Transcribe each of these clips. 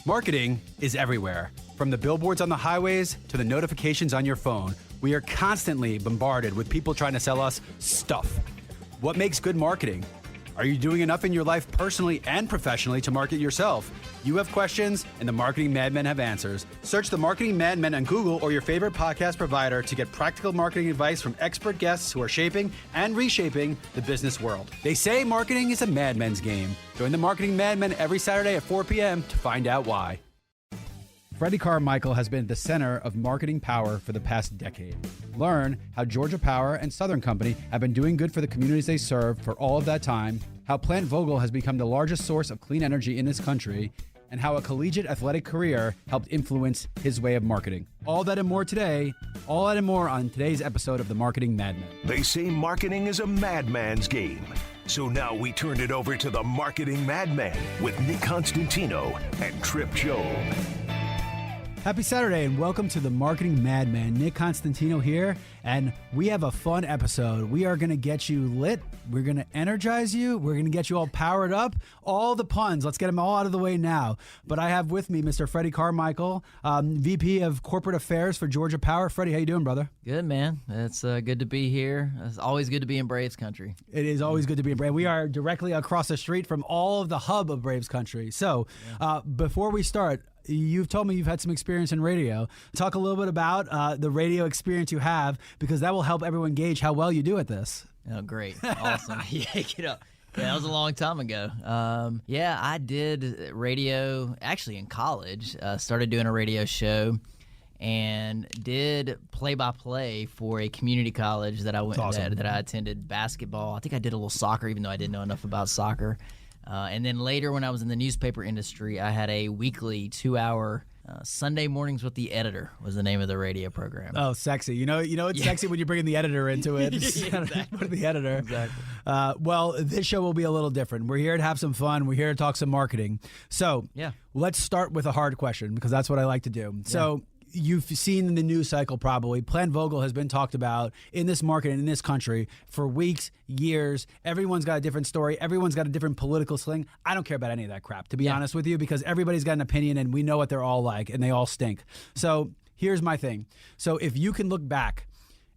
Marketing is everywhere. From the billboards on the highways to the notifications on your phone, we are constantly bombarded with people trying to sell us stuff. What makes good marketing? Are you doing enough in your life personally and professionally to market yourself? You have questions, and the Marketing Madmen have answers. Search the Marketing Madmen on Google or your favorite podcast provider to get practical marketing advice from expert guests who are shaping and reshaping the business world. They say marketing is a madman's game. Join the Marketing Madmen every Saturday at 4 p.m. to find out why. Freddy Carmichael has been at the center of marketing power for the past decade. Learn how Georgia Power and Southern Company have been doing good for the communities they serve for all of that time, how Plant Vogtle has become the largest source of clean energy in this country, and how a collegiate athletic career helped influence his way of marketing. All that and more today, all that and more on today's episode of the Marketing Madmen. They say marketing is a madman's game. So now we turn it over to the Marketing Madmen with Nick Constantino and Trip Job. Happy Saturday and welcome to the Marketing Madman. Nick Constantino here, and we have a fun episode. We are going to get you lit. We're going to energize you. We're going to get you all powered up. All the puns. Let's get them all out of the way now. But I have with me Mr. Freddy Carmichael, VP of Corporate Affairs for Georgia Power. Freddie, how you doing, brother? Good, man. It's good to be here. It's always good to be in Braves country. It is always good to be in Braves. We are directly across the street from all of the hub of Braves country. So before we start, you've told me you've had some experience in radio. Talk a little bit about the radio experience you have, because that will help everyone gauge how well you do at this. Oh, great. Awesome. Yeah, get up. Yeah, that was a long time ago. I did radio actually in college. Started doing a radio show and did play-by-play for a community college that I went that I attended basketball. I think I did a little soccer, even though I didn't know enough about soccer. And then later, when I was in the newspaper industry, I had a weekly 2-hour Sunday Mornings with the Editor was the name of the radio program. Oh, sexy! You know, it's sexy when you bring the editor into it. Exactly. Put the editor. Exactly. Well, this show will be a little different. We're here to have some fun. We're here to talk some marketing. So, let's start with a hard question, because that's what I like to do. So. You've seen in the news cycle probably, Plant Vogtle has been talked about in this market and in this country for weeks, years. Everyone's got a different story. Everyone's got a different political sling. I don't care about any of that crap, to be honest with you, because everybody's got an opinion and we know what they're all like and they all stink. So here's my thing. So if you can look back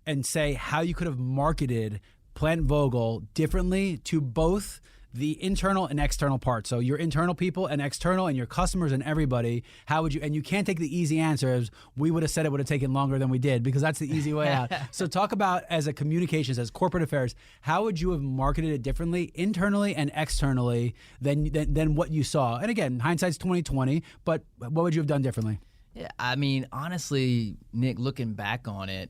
and say how you could have marketed Plant Vogtle differently to both the internal and external part. So your internal people and external and your customers and everybody, how would you, and you can't take the easy answers. We would have said it would have taken longer than we did, because that's the easy way out. So talk about, as a communications, as corporate affairs, how would you have marketed it differently internally and externally than what you saw? And again, hindsight's 20/20, but what would you have done differently? Yeah, I mean, honestly, Nick, looking back on it,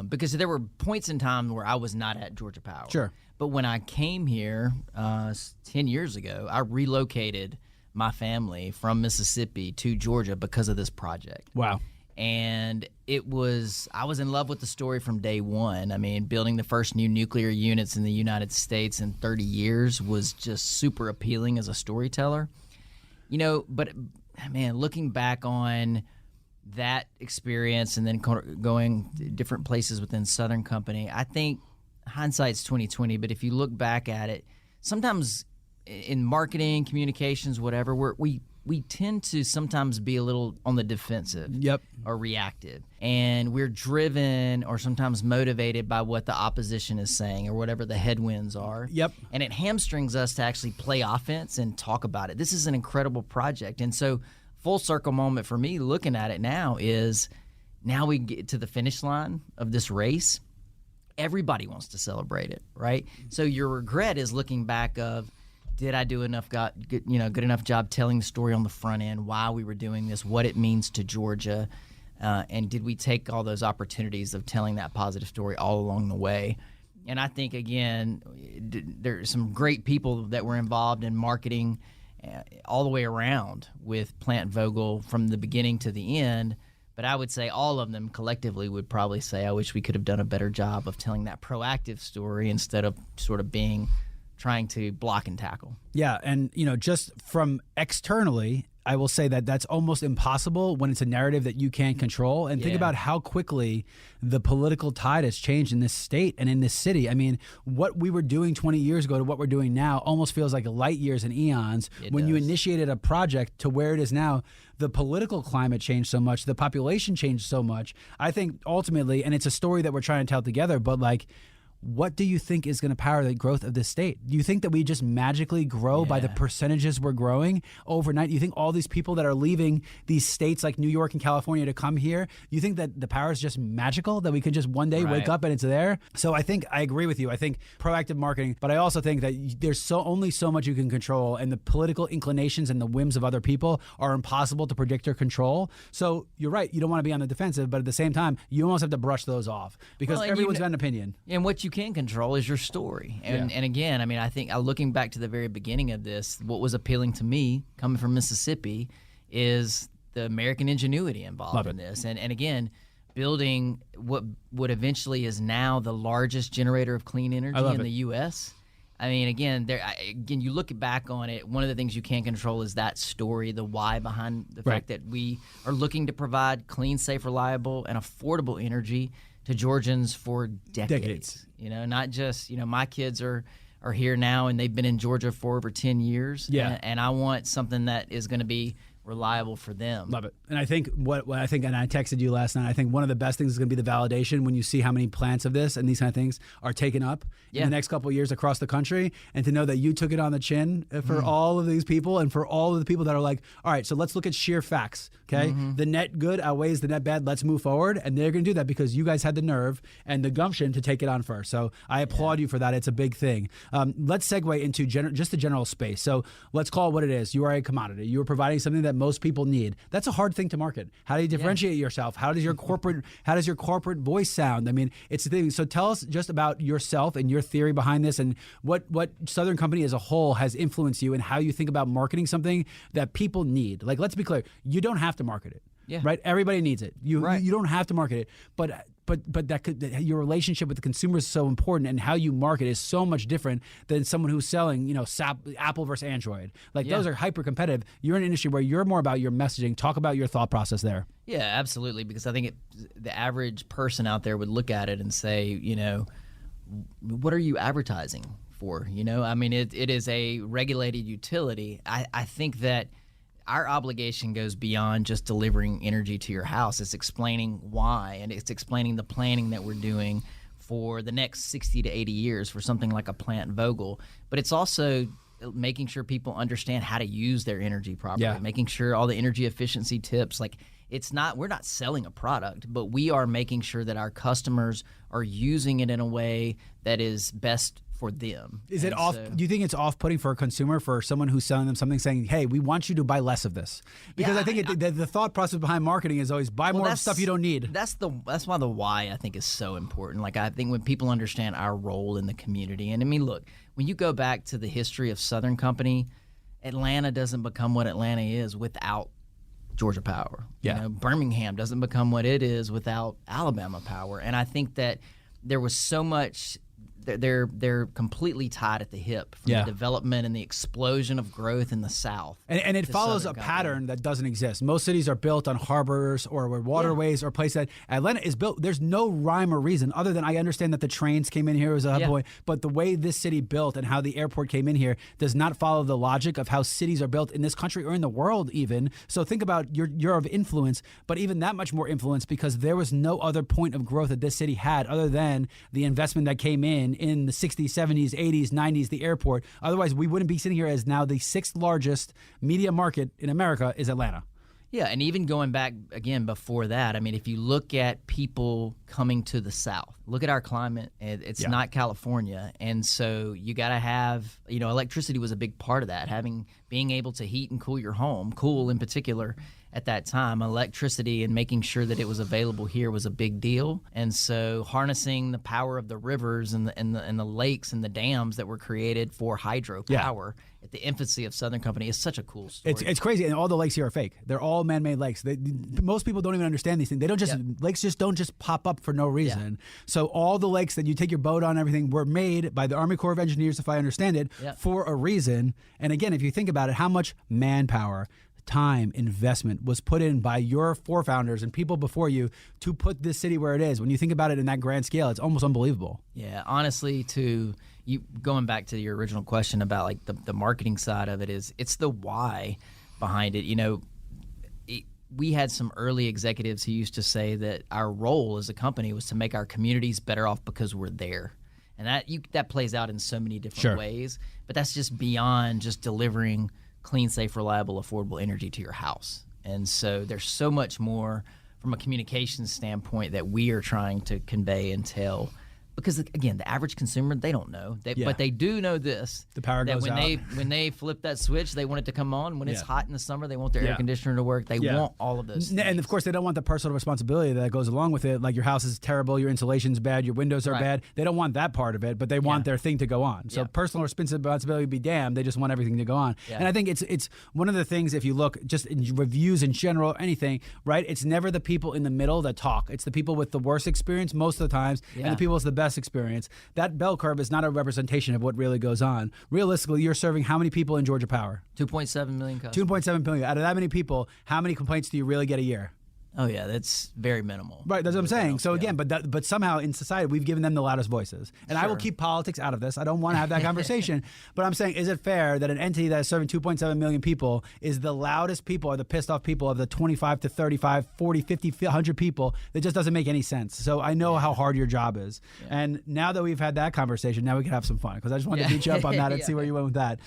because there were points in time where I was not at Georgia Power. Sure. But when I came here 10 years ago, I relocated my family from Mississippi to Georgia because of this project. Wow. And I was in love with the story from day one. I mean, building the first new nuclear units in the United States in 30 years was just super appealing as a storyteller. You know, but man, looking back on that experience and then going to different places within Southern Company, I think hindsight's 20/20, but if you look back at it, sometimes in marketing, communications, whatever, we tend to sometimes be a little on the defensive or reactive. And we're driven or sometimes motivated by what the opposition is saying or whatever the headwinds are. And it hamstrings us to actually play offense and talk about it. This is an incredible project. And so full circle moment for me looking at it now is, now we get to the finish line of this race. Everybody wants to celebrate it, right? So your regret is looking back of, did I do good enough job telling the story on the front end, why we were doing this, what it means to Georgia, and did we take all those opportunities of telling that positive story all along the way? And I think, again, there's some great people that were involved in marketing all the way around with Plant Vogtle from the beginning to the end. But I would say all of them collectively would probably say, I wish we could have done a better job of telling that proactive story instead of sort of trying to block and tackle. Yeah, and just from externally, I will say that that's almost impossible when it's a narrative that you can't control. And think about how quickly the political tide has changed in this state and in this city. I mean, what we were doing 20 years ago to what we're doing now almost feels like light years and eons. When you initiated a project to where it is now, the political climate changed so much, the population changed so much. I think ultimately, and it's a story that we're trying to tell together, but like, what do you think is going to power the growth of this state? Do you think that we just magically grow by the percentages we're growing overnight? You think all these people that are leaving these states like New York and California to come here, you think that the power is just magical, that we could just one day wake up and it's there? So I think I agree with you. I think proactive marketing, but I also think that there's only so much you can control, and the political inclinations and the whims of other people are impossible to predict or control. So you're right. You don't want to be on the defensive, but at the same time, you almost have to brush those off because everyone's got an opinion. And what you can control is your story. And again, I mean, I think looking back to the very beginning of this, what was appealing to me coming from Mississippi is the American ingenuity involved in this. And again, building what eventually is now the largest generator of clean energy in the U.S. I mean, again, you look back on it, one of the things you can't control is that story, the why behind the fact that we are looking to provide clean, safe, reliable, and affordable energy to Georgians for decades. You know, not just, my kids are here now and they've been in Georgia for over 10 years. Yeah. And I want something that is going to be reliable for them. Love it. And I think what I think, and I texted you last night, I think one of the best things is going to be the validation when you see how many plants of this and these kind of things are taken up in the next couple of years across the country, and to know that you took it on the chin for all of these people and for all of the people that are like, all right, so let's look at sheer facts. Okay. The net good outweighs the net bad. Let's move forward. And they're going to do that because you guys had the nerve and the gumption to take it on first. So I applaud you for that. It's a big thing. Let's segue into just the general space. So let's call it what it is. You are a commodity. You are providing something that most people need. That's a hard thing to market. How do you differentiate yourself? How does your corporate voice sound? I mean, it's the thing. So tell us just about yourself and your theory behind this, and what Southern Company as a whole has influenced you and how you think about marketing something that people need. Like, let's be clear, you don't have to market it. Yeah. Right? Everybody needs it. You don't have to market it, but your relationship with the consumer is so important, and how you market is so much different than someone who's selling, Apple versus Android. Like, those are hyper competitive. You're in an industry where you're more about your messaging. Talk about your thought process there. Yeah, absolutely. Because I think the average person out there would look at it and say, what are you advertising for? I mean, it is a regulated utility. I think that our obligation goes beyond just delivering energy to your house. It's explaining why, and it's explaining the planning that we're doing for the next 60 to 80 years for something like a Plant Vogtle. But it's also making sure people understand how to use their energy properly, making sure all the energy efficiency tips. Like, we're not selling a product, but we are making sure that our customers are using it in a way that is best for them. Is it off? Do you think it's off-putting for a consumer, for someone who's selling them something, saying, "Hey, we want you to buy less of this"? Because I think the thought process behind marketing is always buy more stuff you don't need. That's why the why I think is so important. Like, I think when people understand our role in the community, and I mean, look, when you go back to the history of Southern Company, Atlanta doesn't become what Atlanta is without Georgia Power. Birmingham doesn't become what it is without Alabama Power. And I think that there was so much. They're completely tied at the hip from the development and the explosion of growth in the South. And it follows a pattern that doesn't exist. Most cities are built on harbors or waterways or places that Atlanta is built. There's no rhyme or reason other than I understand that the trains came in here as a hub point, but the way this city built and how the airport came in here does not follow the logic of how cities are built in this country or in the world even. So think about you're of influence, but even that much more influence because there was no other point of growth that this city had other than the investment that came in the 60s, 70s, 80s, 90s, the airport. Otherwise, we wouldn't be sitting here as now the 6th largest media market in America is Atlanta. Yeah, and even going back again before that, I mean, if you look at people coming to the South, look at our climate. It's not California, and so you got to have, electricity was a big part of that. Being able to heat and cool your home, cool in particular. At that time, electricity and making sure that it was available here was a big deal. And so harnessing the power of the rivers and the lakes and the dams that were created for hydropower at the infancy of Southern Company is such a cool story. It's crazy, and all the lakes here are fake. They're all man-made lakes. Most people don't even understand these things. They don't just lakes just don't just pop up for no reason. So all the lakes that you take your boat on, everything were made by the Army Corps of Engineers, if I understand it, for a reason. And again, if you think about it, how much manpower, time, investment was put in by your forefounders and people before you to put this city where it is. When you think about it in that grand scale, it's almost unbelievable. Yeah, honestly, going back to your original question about like the marketing side of it's the why behind it. We had some early executives who used to say that our role as a company was to make our communities better off because we're there. And that plays out in so many different ways. But that's just beyond just delivering clean, safe, reliable, affordable energy to your house. And so there's so much more from a communications standpoint that we are trying to convey and tell. Because, again, the average consumer, they don't know. But they do know this. The power goes out. When they flip that switch, they want it to come on. When it's hot in the summer, they want their air conditioner to work. They want all of those things. And, of course, they don't want the personal responsibility that goes along with it. Like your house is terrible, your insulation's bad, your windows are bad. They don't want that part of it, but they want their thing to go on. So personal responsibility would be damned. They just want everything to go on. Yeah. And I think it's one of the things, if you look just in reviews in general, anything, right? It's never the people in the middle that talk. It's the people with the worst experience most of the times and the people with the best experience. That bell curve is not a representation of what really goes on. Realistically, you're serving how many people in Georgia Power? 2.7 million customers. 2.7 million. Out of that many people, how many complaints do you really get a year? Oh, yeah, that's very minimal. Right, that's what I'm saying. So, again, but somehow in society, we've given them the loudest voices. And I will keep politics out of this. I don't want to have that conversation. But I'm saying, is it fair that an entity that is serving 2.7 million people is the loudest people or the pissed off people of the 25 to 35, 40, 50, 100 people? That just doesn't make any sense. So I know how hard your job is. Yeah. And now that we've had that conversation, now we can have some fun. Because I just wanted to beat you up on that and see where you went with that.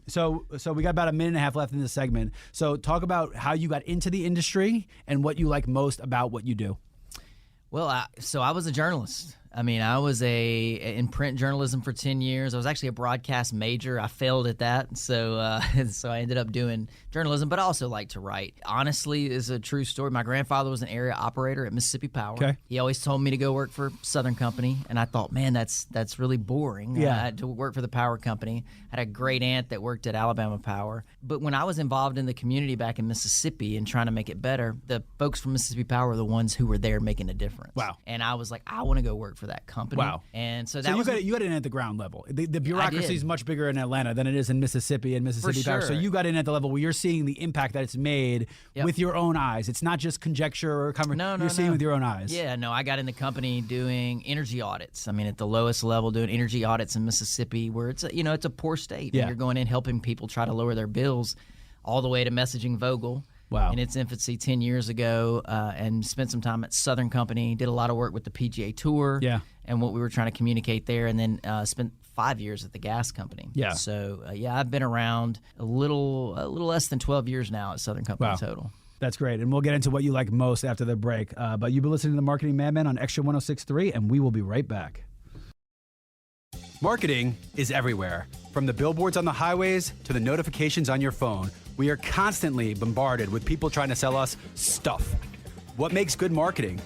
So we got about a minute and a half left in this segment. So talk about how you got into the industry and what you like most about what you do. Well, I was a journalist. I mean, I was in print journalism for 10 years. I was actually a broadcast major. I failed at that, so I ended up doing journalism, but I also like to write. Honestly, it's a true story. My grandfather was an area operator at Mississippi Power. Okay. He always told me to go work for Southern Company, and I thought, man, that's really boring. I had to work for the power company. I had a great aunt that worked at Alabama Power. But when I was involved in the community back in Mississippi and trying to make it better, the folks from Mississippi Power were the ones who were there making a difference. Wow. And I was like, I want to go work for that company. Wow. And so you got in at the ground level. The bureaucracy is much bigger in Atlanta than it is in Mississippi and Mississippi Power. So you got in at the level where you're seeing the impact that it's made with your own eyes. It's not just conjecture or you're seeing with your own eyes. Yeah, no, I got in the company doing energy audits. I mean, at the lowest level, doing energy audits in Mississippi, where it's a poor state. And you're going in helping people try to lower their bills, all the way to messaging Vogtle. Wow. In its infancy 10 years ago, and spent some time at Southern Company, did a lot of work with the PGA Tour and what we were trying to communicate there, and then spent 5 years at the gas company. Yeah. So, I've been around a little less than 12 years now at Southern Company total. That's great. And we'll get into what you like most after the break. But you've been listening to the Marketing Madmen on Extra 106.3, and we will be right back. Marketing is everywhere. From the billboards on the highways to the notifications on your phone, we are constantly bombarded with people trying to sell us stuff. What makes good marketing?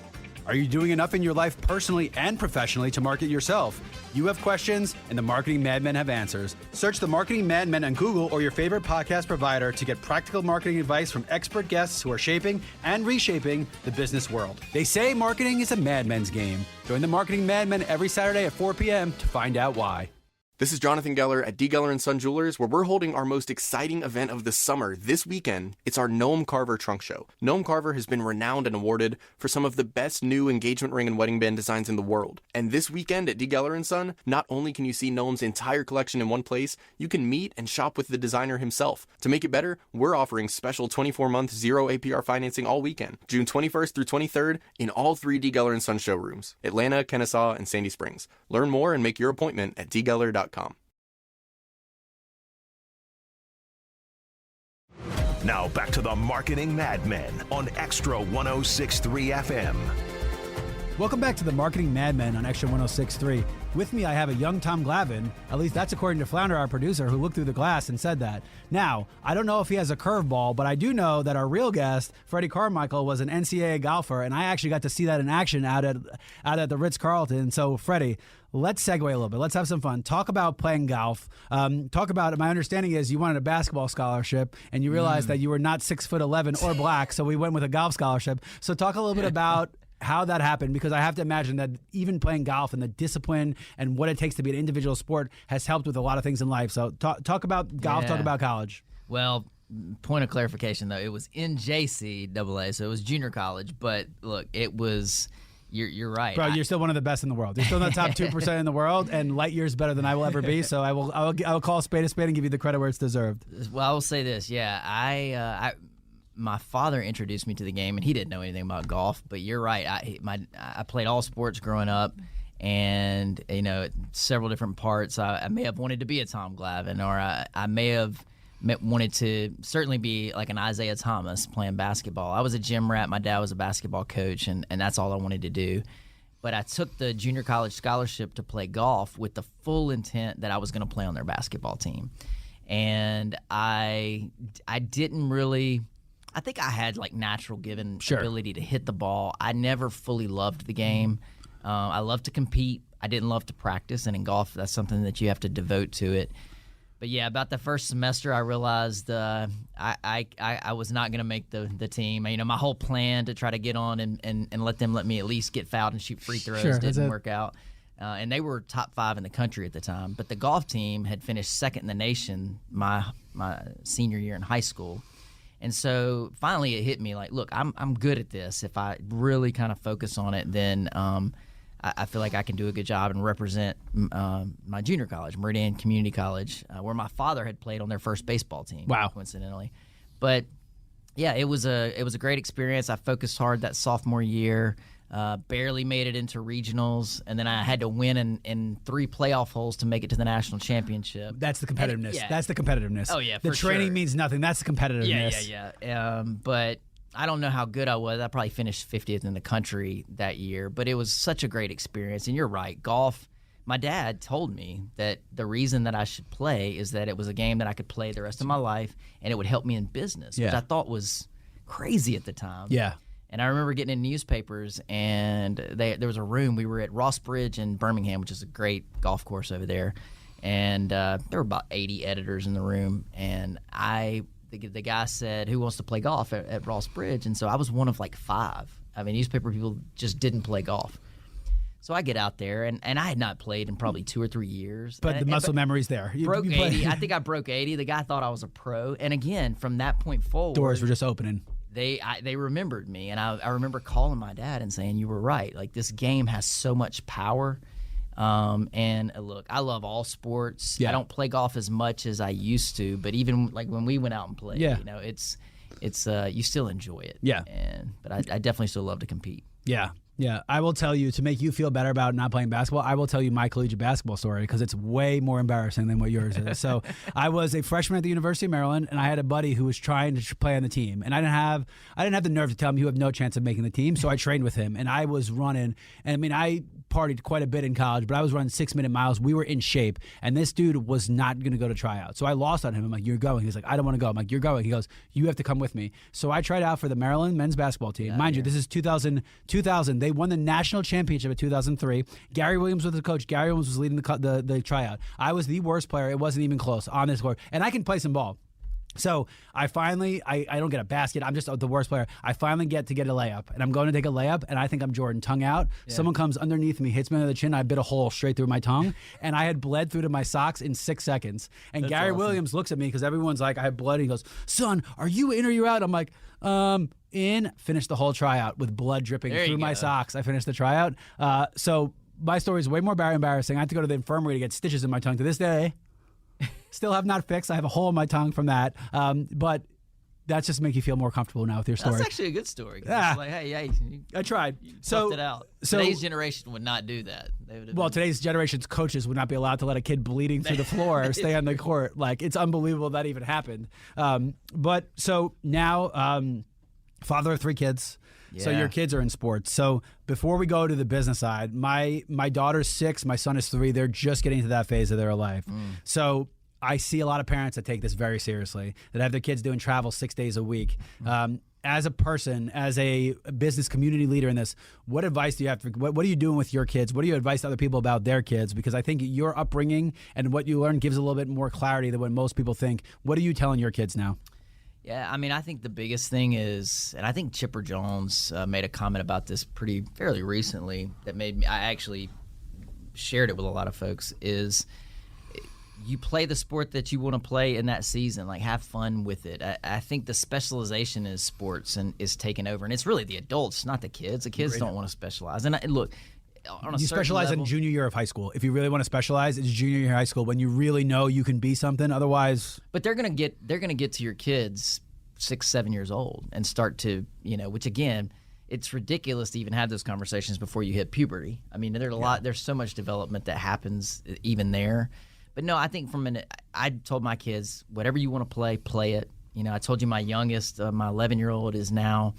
Are you doing enough in your life personally and professionally to market yourself? You have questions, and the Marketing Madmen have answers. Search the Marketing Madmen on Google or your favorite podcast provider to get practical marketing advice from expert guests who are shaping and reshaping the business world. They say marketing is a madman's game. Join the Marketing Madmen every Saturday at 4 p.m. to find out why. This is Jonathan Geller at D. Geller & Son Jewelers, where we're holding our most exciting event of the summer this weekend. It's our Gnome Carver Trunk Show. Gnome Carver has been renowned and awarded for some of the best new engagement ring and wedding band designs in the world. And this weekend at D. Geller & Son, not only can you see Gnome's entire collection in one place, you can meet and shop with the designer himself. To make it better, we're offering special 24-month 0 APR financing all weekend, June 21st through 23rd, in all 3 D. Geller & Son showrooms, Atlanta, Kennesaw, and Sandy Springs. Learn more and make your appointment at dgeller.com. Now back to the Marketing Madmen on Extra 106.3 FM. Welcome back to the Marketing Madmen on Extra 106.3. With me, I have a young Tom Glavine. At least that's according to Flounder, our producer, who looked through the glass and said that. Now, I don't know if he has a curveball, but I do know that our real guest, Freddy Carmichael, was an NCAA golfer, and I actually got to see that in action out at the Ritz-Carlton. So, Freddie, let's segue a little bit. Let's have some fun. Talk about playing golf. Talk about, my understanding is you wanted a basketball scholarship, and you realized that you were not 6'11" or black, so we went with a golf scholarship. So talk a little bit about how that happened, because I have to imagine that even playing golf and the discipline and what it takes to be an individual sport has helped with a lot of things in life. So talk about golf, talk about college. Well, point of clarification, though, it was NJCAA, so it was junior college. But look, it was. You're right, bro. You're still one of the best in the world. You're still in the top 2% in the world, and light years better than I will ever be. So I will call a spade and give you the credit where it's deserved. Well, I will say this. Yeah, my father introduced me to the game, and he didn't know anything about golf. But you're right. I played all sports growing up, and several different parts. I may have wanted to be a Tom Glavine, or I may have wanted to certainly be like an Isaiah Thomas playing basketball. I was a gym rat. My dad was a basketball coach, and that's all I wanted to do. But I took the junior college scholarship to play golf with the full intent that I was going to play on their basketball team. And I didn't really – I think I had like natural given ability to hit the ball. I never fully loved the game. I loved to compete. I didn't love to practice. And in golf, that's something that you have to devote to it. But yeah, about the first semester, I realized I was not going to make the team. My whole plan to try to get on and let me at least get fouled and shoot free throws didn't work out. And they were top 5 in the country at the time. But the golf team had finished second in the nation my senior year in high school. And so finally it hit me like, look, I'm good at this. If I really kind of focus on it, then I feel like I can do a good job and represent my junior college, Meridian Community College, where my father had played on their first baseball team. Wow. Coincidentally. But yeah, it was a great experience. I focused hard that sophomore year, barely made it into regionals, and then I had to win in 3 playoff holes to make it to the national championship. That's the competitiveness. That's the competitiveness. Oh yeah, the training means nothing. That's the competitiveness. Yeah. But I don't know how good I was. I probably finished 50th in the country that year, but it was such a great experience. And you're right, golf. My dad told me that the reason that I should play is that it was a game that I could play the rest of my life, and it would help me in business, which I thought was crazy at the time. Yeah. And I remember getting in newspapers, and there was a room. We were at Ross Bridge in Birmingham, which is a great golf course over there. And there were about 80 editors in the room, and the guy said, who wants to play golf at Ross Bridge? And so I was one of like 5. I mean, newspaper people just didn't play golf. So I get out there, and I had not played in probably 2 or 3 years. But the muscle memory's there. Broke 80. I think I broke 80. The guy thought I was a pro. And again, from that point forward, doors were just opening. They remembered me, and I remember calling my dad and saying, you were right. Like, this game has so much power. And look, I love all sports. I don't play golf as much as I used to, but even like when we went out and played, it's you still enjoy it. Yeah. But I definitely still love to compete. Yeah. Yeah, I will tell you, to make you feel better about not playing basketball, I will tell you my collegiate basketball story because it's way more embarrassing than what yours is. So I was a freshman at the University of Maryland, and I had a buddy who was trying to play on the team. And I didn't have the nerve to tell him you have no chance of making the team, so I trained with him. And I was running, and I mean, I partied quite a bit in college, but I was running 6-minute miles. We were in shape, and this dude was not going to go to try out. So I lost on him. I'm like, you're going. He's like, I don't want to go. I'm like, you're going. He goes, you have to come with me. So I tried out for the Maryland men's basketball team. Mind you, this is 2000. They won the national championship in 2003. Gary Williams was the coach. Gary Williams was leading the tryout. I was the worst player. It wasn't even close on this court. And I can play some ball. So I finally, I don't get a basket. I'm just the worst player. I finally get a layup, and I'm going to take a layup, and I think I'm Jordan, tongue out. Yeah. Someone comes underneath me, hits me under the chin. I bit a hole straight through my tongue, and I had bled through to my socks in 6 seconds. And that's Gary Williams looks at me because everyone's like, I have blood. And he goes, son, are you in or you out? I'm like, in. Finished the whole tryout with blood dripping through my socks. I finished the tryout. So my story is way more embarrassing. I have to go to the infirmary to get stitches in my tongue to this day. Still have not fixed. I have a hole in my tongue from that. But that's just to make you feel more comfortable now with your story. That's actually a good story. It's like, hey, I tried. You toughed it out. Today's generation would not do that. Today's generation's coaches would not be allowed to let a kid bleeding through the floor stay on the court. Like, it's unbelievable that even happened. But so now, father of 3 kids. Yeah. So your kids are in sports. So before we go to the business side, my daughter's 6, my son is 3. They're just getting to that phase of their life. So I see a lot of parents that take this very seriously, that have their kids doing travel 6 days a week. As a person, as a business community leader in this, what advice do you have? What are you doing with your kids? What do you advise to other people about their kids? Because I think your upbringing and what you learn gives a little bit more clarity than what most people think. What are you telling your kids now? Yeah, I mean, I think the biggest thing is, and I think Chipper Jones made a comment about this fairly recently that made me, I actually shared it with a lot of folks, is you play the sport that you want to play in that season. Like, have fun with it. I think the specialization in sports is taking over, and it's really the adults, not the kids. The kids don't want to specialize. And look, on a you specialize level, in junior year of high school. If you really want to specialize, it's junior year of high school when you really know you can be something. Otherwise, but they're gonna get to your kids 6, 7 years old and start to, which again, it's ridiculous to even have those conversations before you hit puberty. I mean, there's so much development that happens even there. But no, I think I told my kids, whatever you want to play it. I told you my youngest, my 11-year-old, is now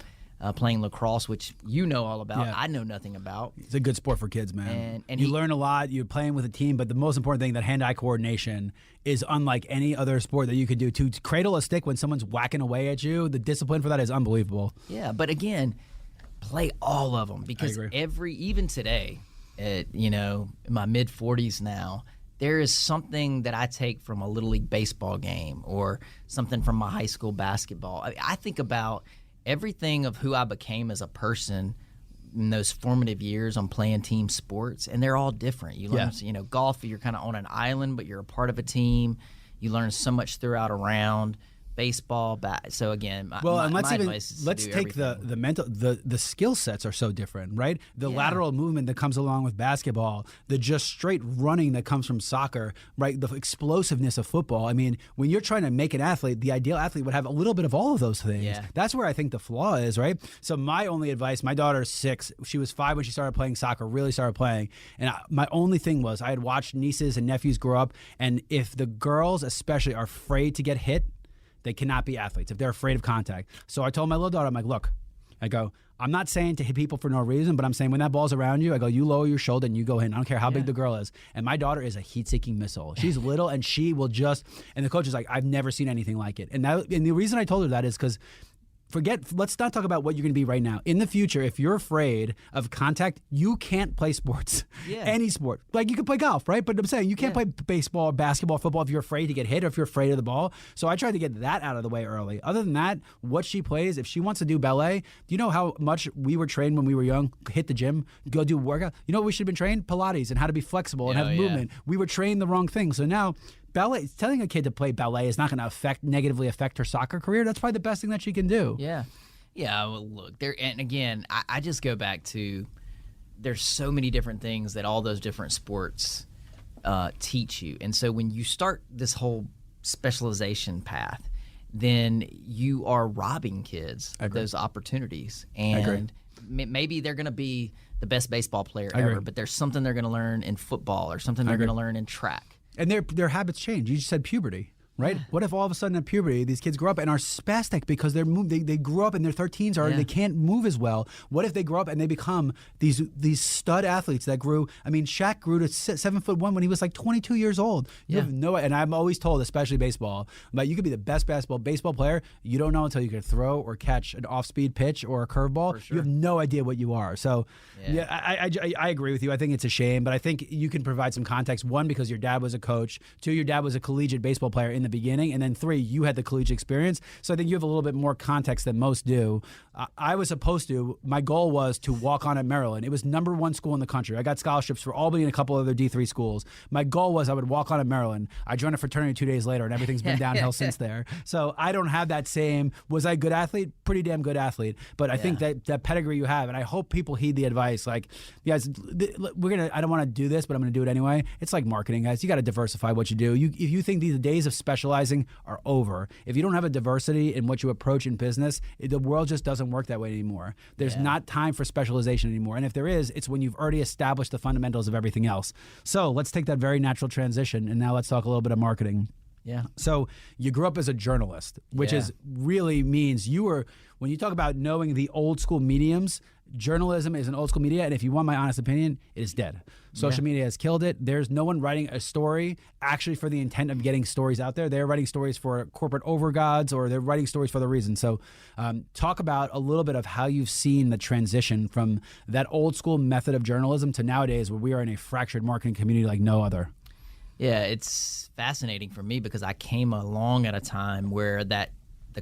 playing lacrosse, which you know all about. Yeah. I know nothing about. It's a good sport for kids, man. And you learn a lot. You're playing with a team, but the most important thing, that hand-eye coordination, is unlike any other sport that you could do. To cradle a stick when someone's whacking away at you, the discipline for that is unbelievable. Yeah, but again, play all of them, because even today, in my mid-40s now, there is something that I take from a Little League baseball game or something from my high school basketball. I think about everything of who I became as a person in those formative years on playing team sports, and they're all different. You learn, golf, you're kind of on an island, but you're a part of a team. You learn so much throughout a round. Baseball, so again, let's take the mental, the skill sets are so different, right? The lateral movement that comes along with basketball, the just straight running that comes from soccer, right? The explosiveness of football. I mean, when you're trying to make an athlete, the ideal athlete would have a little bit of all of those things. Yeah. That's where I think the flaw is, right? So my only advice, my daughter's 6, she was 5 when she started playing soccer, really started playing, and my only thing was, I had watched nieces and nephews grow up, and if the girls especially are afraid to get hit, they cannot be athletes if they're afraid of contact. So I told my little daughter, I'm like, look, I'm not saying to hit people for no reason, but I'm saying when that ball's around you, I go, you lower your shoulder and you go in. I don't care how big the girl is. And my daughter is a heat-seeking missile. She's little, and she will and the coach is like, I've never seen anything like it. And the reason I told her that is because let's not talk about what you're going to be right now. In the future, if you're afraid of contact, you can't play sports. Yeah. Any sport. Like, you can play golf, right? But I'm saying you can't play baseball, basketball, football if you're afraid to get hit or if you're afraid of the ball. So I tried to get that out of the way early. Other than that, what she plays, if she wants to do ballet, do you know how much we were trained when we were young? Hit the gym, go do workout. You know what we should have been trained? Pilates, and how to be flexible and have movement. We were trained the wrong thing. So now, ballet, telling a kid to play ballet is not going to negatively affect her soccer career. That's probably the best thing that she can do. Yeah. Well, look, and again, I just go back to, there's so many different things that all those different sports teach you. And so when you start this whole specialization path, then you are robbing kids of those opportunities. And maybe they're going to be the best baseball player ever, but there's something they're going to learn in football or something they're going to learn in track. And their habits change. You just said puberty, right? Yeah. What if all of a sudden at puberty, these kids grow up and are spastic because they grew up in their 13s they can't move as well? What if they grow up and they become these stud athletes that grew? I mean, Shaq grew to 7'1" when he was like 22 years old. You have and I'm always told, especially baseball, but you could be the best baseball player. You don't know until you can throw or catch an off-speed pitch or a curveball. Sure. You have no idea what you are. So I agree with you. I think it's a shame, but I think you can provide some context. 1, because your dad was a coach. 2, your dad was a collegiate baseball player in the beginning, and then 3, you had the collegiate experience. So I think you have a little bit more context than most do. I was supposed to. My goal was to walk on at Maryland. It was #1 school in the country. I got scholarships for Albany and a couple other D3 schools. My goal was I would walk on at Maryland. I joined a fraternity 2 days later, and everything's been downhill since there. So I don't have that same. Was I a good athlete? Pretty damn good athlete. But I think that pedigree you have, and I hope people heed the advice. Like, guys, I don't want to do this, but I'm gonna do it anyway. It's like marketing, guys. You got to diversify what you do. If you think these days of specializing are over, if you don't have a diversity in what you approach in business, the world just doesn't work that way anymore. There's not time for specialization anymore. And if there is, it's when you've already established the fundamentals of everything else. So let's take that very natural transition, and now let's talk a little bit of marketing. Yeah. So you grew up as a journalist, which really means when you talk about knowing the old school mediums, journalism is an old school media, and if you want my honest opinion, it is dead. Social media has killed it. There's no one writing a story actually for the intent of getting stories out there. They're writing stories for corporate overgods, or they're writing stories for the reason. So talk about a little bit of how you've seen the transition from that old school method of journalism to nowadays, where we are in a fractured marketing community like no other. Yeah, it's fascinating for me because I came along at a time where the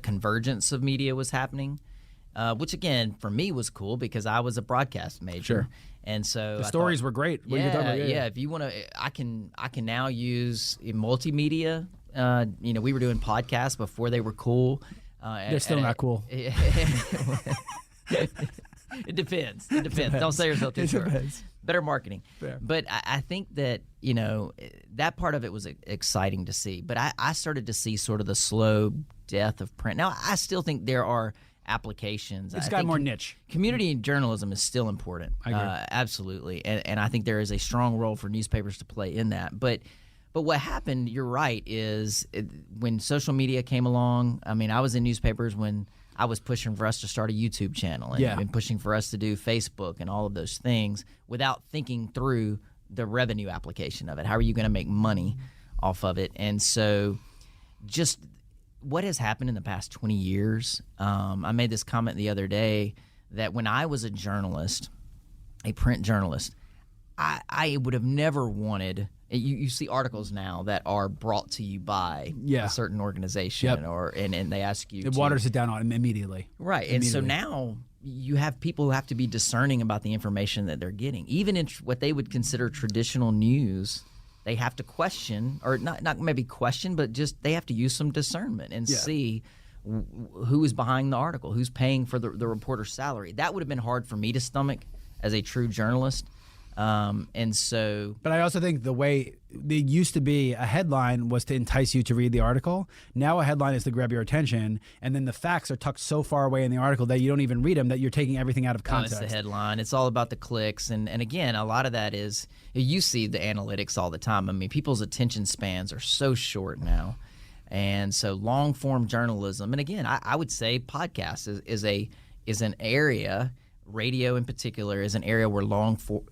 convergence of media was happening. which again for me was cool because I was a broadcast major. Sure. And so the stories were great. What you're talking about, yeah. If you want to, I can now use multimedia. We were doing podcasts before they were cool. They're still not cool. It depends. It depends. Don't sell yourself too short. Better marketing. Fair. But I think that, that part of it was exciting to see. But I started to see sort of the slow death of print. Now, I still think there are applications. It's got more niche. Community journalism is still important. I agree. Absolutely. And I think there is a strong role for newspapers to play in that. But what happened, you're right, is when social media came along, I was in newspapers when I was pushing for us to start a YouTube channel and pushing for us to do Facebook and all of those things without thinking through the revenue application of it. How are you going to make money off of it? And so just what has happened in the past 20 years, I made this comment the other day that when I was a journalist, a print journalist, I would have never wanted – you see articles now that are brought to you by a certain organization and they ask you – It waters it down on them immediately. Right. And so now you have people who have to be discerning about the information that they're getting. Even in what they would consider traditional news – they have to question, or not maybe question, but just they have to use some discernment and see who is behind the article, who's paying for the reporter's salary. That would have been hard for me to stomach as a true journalist. But I also think the way it used to be, a headline was to entice you to read the article. Now a headline is to grab your attention, and then the facts are tucked so far away in the article that you don't even read them, that you're taking everything out of context. It's the headline. It's all about the clicks. And again, a lot of that is, you see the analytics all the time. People's attention spans are so short now. And so long-form journalism, and again, I would say podcasts is an area, radio in particular, is an area where long-form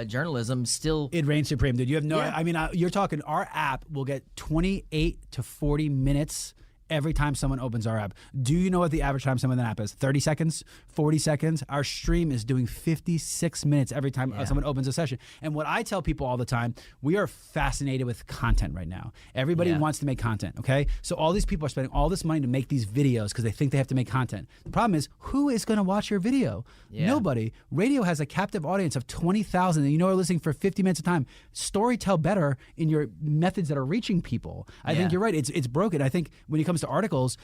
journalism still... It reigns supreme, dude. You have no... you're talking, our app will get 28 to 40 minutes every time someone opens our app. Do you know what the average time someone in the app is? 30 seconds? 40 seconds? Our stream is doing 56 minutes every time someone opens a session. And what I tell people all the time, we are fascinated with content right now. Everybody wants to make content, okay? So all these people are spending all this money to make these videos because they think they have to make content. The problem is, who is going to watch your video? Nobody. Radio has a captive audience of 20,000 and are listening for 50 minutes of time. Tell better in your methods that are reaching people. I think you're right. It's broken. I think when it comes to articles,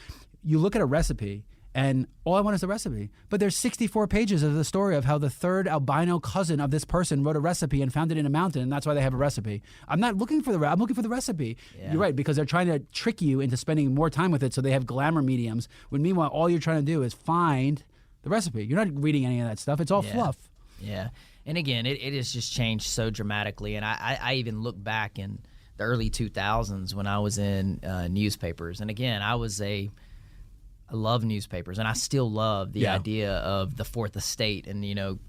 you look at a recipe and all I want is the recipe. But there's 64 pages of the story of how the third albino cousin of this person wrote a recipe and found it in a mountain, and that's why they have a recipe. I'm not looking for I'm looking for the recipe. You're right, because they're trying to trick you into spending more time with it, so they have glamour mediums, when meanwhile all you're trying to do is find the recipe. You're not reading any of that stuff. It's all fluff. Yeah. And again, it has just changed so dramatically. And I even look back in the early 2000s when I was in newspapers. And again, I love newspapers, and I still love the idea of the fourth estate and,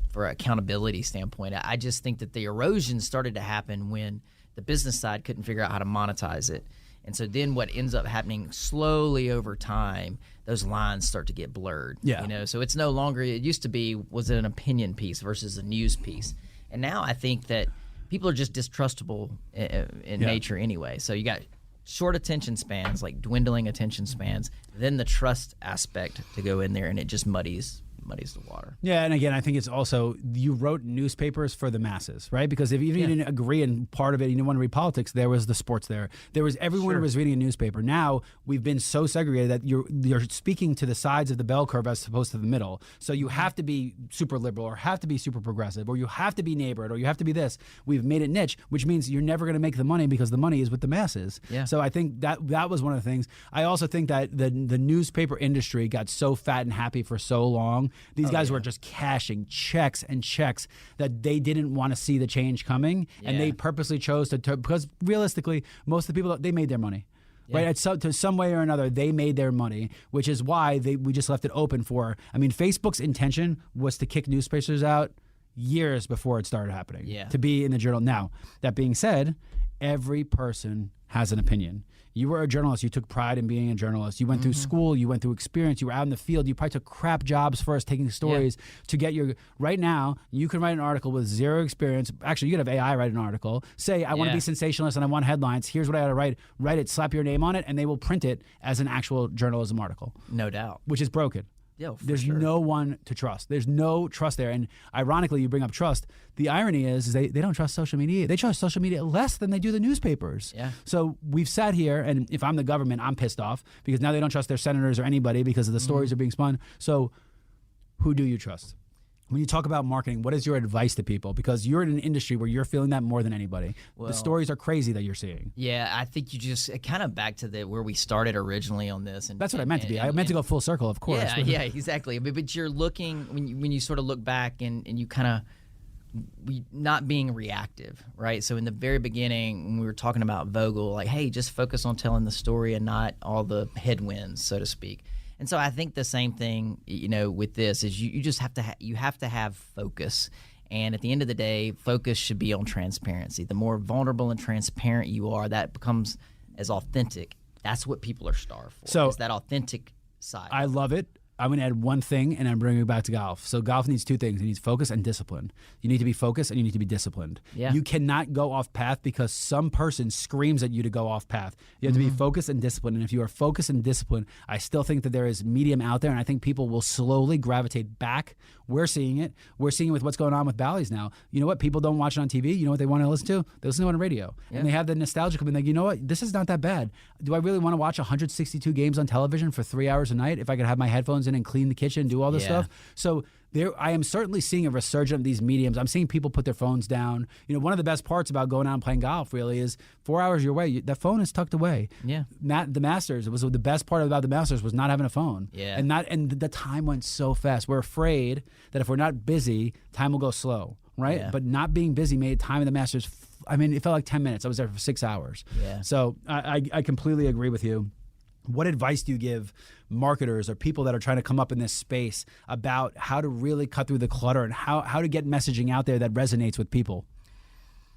for accountability standpoint. I just think that the erosion started to happen when the business side couldn't figure out how to monetize it. And so then what ends up happening slowly over time, those lines start to get blurred. So it's no longer, it used to be, was it an opinion piece versus a news piece? And now I think that people are just distrustable in nature anyway. So you got short attention spans, like dwindling attention spans, then the trust aspect to go in there, and it just muddies the water. Yeah, and again, I think it's also, you wrote newspapers for the masses, right? Because if even you didn't agree in part of it, you didn't want to read politics, there was the sports there. There was everyone who was reading a newspaper. Now, we've been so segregated that you're speaking to the sides of the bell curve as opposed to the middle. So you have to be super liberal, or have to be super progressive, or you have to be neighborhood, or you have to be this. We've made it niche, which means you're never going to make the money because the money is with the masses. So I think that was one of the things. I also think that the newspaper industry got so fat and happy for so long. These guys were just cashing checks and checks that they didn't want to see the change coming, and they purposely chose to because realistically, most of the people, they made their money. Right, to some way or another, they made their money, which is why we just left it open for. I mean, Facebook's intention was to kick newspapers out years before it started happening. Yeah. To be in the journal. Now, that being said, every person has an opinion. You were a journalist. You took pride in being a journalist. You went through school. You went through experience. You were out in the field. You probably took crap jobs first, taking stories to get your. Right now, you can write an article with zero experience. Actually, you could have AI write an article. Say, I want to be sensationalist and I want headlines. Here's what I got to write. Write it, slap your name on it, and they will print it as an actual journalism article. No doubt. Which is broken. Yeah, There's no one to trust. There's no trust there. And ironically, you bring up trust. The irony is they don't trust social media. They trust social media less than they do the newspapers. Yeah. So we've sat here, and if I'm the government, I'm pissed off because now they don't trust their senators or anybody because of the stories are being spun. So who do you trust? When you talk about marketing, what is your advice to people? Because you're in an industry where you're feeling that more than anybody. The stories are crazy that you're seeing. Yeah, I think you just kind of back to where we started originally on this. And that's what I meant to be. I meant to go full circle, of course. Yeah, exactly. But you're looking, when you sort of look back and you kind of, not being reactive, right? So in the very beginning, when we were talking about Vogtle, like, hey, just focus on telling the story and not all the headwinds, so to speak. And so I think the same thing, with this is you just have to have focus. And at the end of the day, focus should be on transparency. The more vulnerable and transparent you are, that becomes as authentic. That's what people are starved for. So is that authentic side. I love it. I'm going to add one thing, and I'm bringing it back to golf. So golf needs two things. It needs focus and discipline. You need to be focused, and you need to be disciplined. Yeah. You cannot go off path because some person screams at you to go off path. You have to be focused and disciplined. And if you are focused and disciplined, I still think that there is medium out there, and I think people will slowly gravitate back. We're seeing it. We're seeing it with what's going on with Bally's now. You know what? People don't watch it on TV. You know what they want to listen to? They listen to it on radio. Yeah. And they have the nostalgia coming like, you know what? This is not that bad. Do I really want to watch 162 games on television for 3 hours a night if I could have my headphones in and clean the kitchen and do all this stuff? So I am certainly seeing a resurgence of these mediums. I'm seeing people put their phones down. One of the best parts about going out and playing golf really is 4 hours your way. That phone is tucked away. Yeah. The Masters, it was the best part about the Masters was not having a phone. Yeah. And the time went so fast. We're afraid that if we're not busy, time will go slow, right? Yeah. But not being busy made time in the Masters. It felt like 10 minutes. I was there for 6 hours. Yeah. So I completely agree with you. What advice do you give marketers or people that are trying to come up in this space about how to really cut through the clutter and how to get messaging out there that resonates with people?